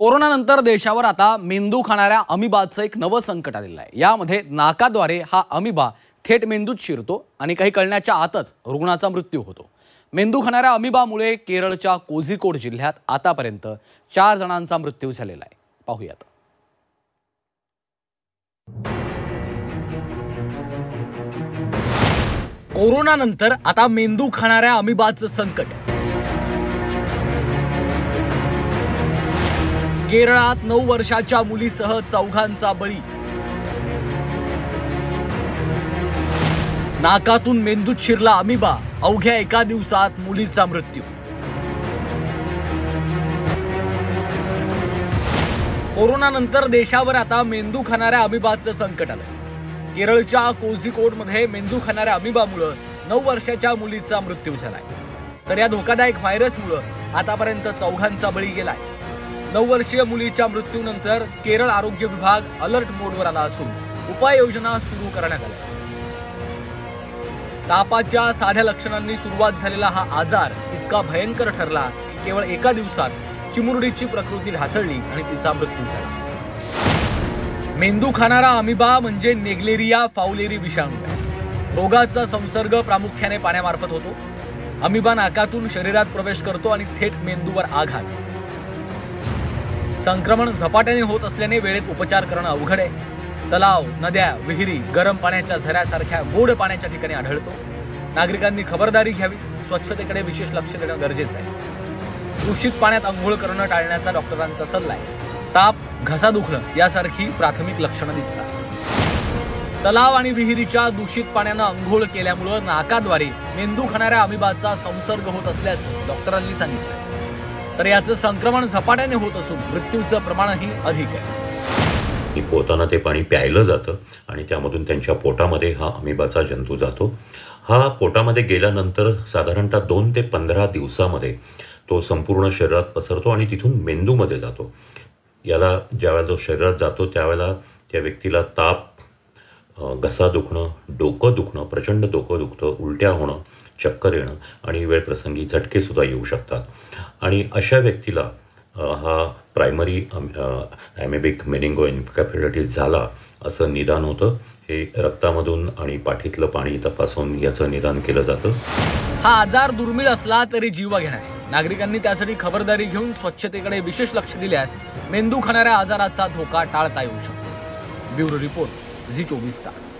कोरोनानंतर देशावर आता मेंदू खाणाऱ्या अमिबाचं एक नवं संकट आलेलं आहे। यामध्ये नाकाद्वारे हा अमिबा थेट मेंदूत शिरतो आणि काही कळण्याच्या आतच रुग्णाचा मृत्यू होतो। मेंदू खाणाऱ्या अमिबामुळे केरळच्या कोझिकोड जिल्ह्यात आतापर्यंत 4 जणांचा मृत्यू झालेला आहे। पाहूयात। कोरोनानंतर आता मेंदू खाणाऱ्या अमिबाचं संकट। केरळात 9 वर्षाच्या मुलीसह 4घांचा बळी। नाकातून मेंदूत शिरला अमिबा, अवघ्या एका दिवसात मुलीचा मृत्यू। कोरोनानंतर देशावर आता मेंदू खाणाऱ्या अमिबाचं संकट आलं। केरळच्या कोझिकोडमध्ये मेंदू खाणाऱ्या अमिबामुळे 9 वर्षाच्या मुलीचा मृत्यू झालाय। तर या धोकादायक व्हायरसमुळे आतापर्यंत 4घांचा बळी गेलाय। 9 वर्षीय मुलीच्या मृत्यूनंतर केरळ आरोग्य विभाग अलर्ट मोडवर आला असून उपाययोजना सुरू करण्यात आल्या। तापाच्या साध्या लक्षणांनी सुरुवात झालेला हा आजार इतका भयंकर ठरला की केवळ एका दिवसात चिमुरडीची प्रकृती ढासळली आणि तिचा मृत्यू झाला। मेंदू खाणारा अमिबा म्हणजे नेग्लेरिया फाउलेरी विषाणू आहे। रोगाचा संसर्ग प्रामुख्याने पाण्यामार्फत होतो। अमिबा नाकातून शरीरात प्रवेश करतो आणि थेट मेंदूवर आघात। संक्रमण झपाट्याने होत असल्याने वेळेत उपचार करणं अवघड आहे। तलाव, नद्या, विहिरी, गरम पाण्याच्या झऱ्यासारख्या गोड पाण्याच्या ठिकाणी आढळतो। नागरिकांनी खबरदारी घ्यावी, स्वच्छतेकडे विशेष लक्ष देणं गरजेचं आहे। दूषित पाण्यात अंघोळ करणं टाळण्याचा डॉक्टरांचा सल्ला आहे। ताप, घसा दुखणं यासारखी प्राथमिक लक्षणं दिसतात। तलाव आणि विहिरीच्या दूषित पाण्यानं अंघोळ केल्यामुळे नाकाद्वारे मेंदू खाणाऱ्या अमिबाचा संसर्ग होत असल्याचं डॉक्टरांनी सांगितलं। तर याचं संक्रमण झपाट्याने होत असून मृत्यूचं प्रमाणही अधिक आहे। पोताना ते पाणी प्यायलं जातं आणि त्यामधून त्यांच्या पोटामध्ये हा अमिबाचा जंतू जातो। हा पोटामध्ये गेल्यानंतर साधारणतः 2 ते 15 दिवसामध्ये तो संपूर्ण शरीरात पसरतो आणि तिथून मेंदूमध्ये जातो। याला ज्यावेळेला तो शरीरात जातो त्यावेळेला त्या व्यक्तीला ताप, घसा दुखणं, डोकं दुखणं, प्रचंड डोकं दुखतं, उलट्या होणं, चक्कर येणं आणि वेळप्रसंगी झटकेसुद्धा येऊ शकतात। आणि अशा व्यक्तीला हा प्रायमरी ॲमेबिक मेनिंगोएन्केफेलायटिस झाला असं निदान होतं। हे रक्तामधून आणि पाठीतलं पाणी तपासून याचं निदान केलं जातं। हा आजार दुर्मिळ असला तरी जीव घेणा आहे। नागरिकांनी त्यासाठी खबरदारी घेऊन स्वच्छतेकडे विशेष लक्ष दिल्यास मेंदू खाणाऱ्या आजाराचा धोका टाळता येऊ शकतो। ब्युरो रिपोर्ट, झी 24 तास।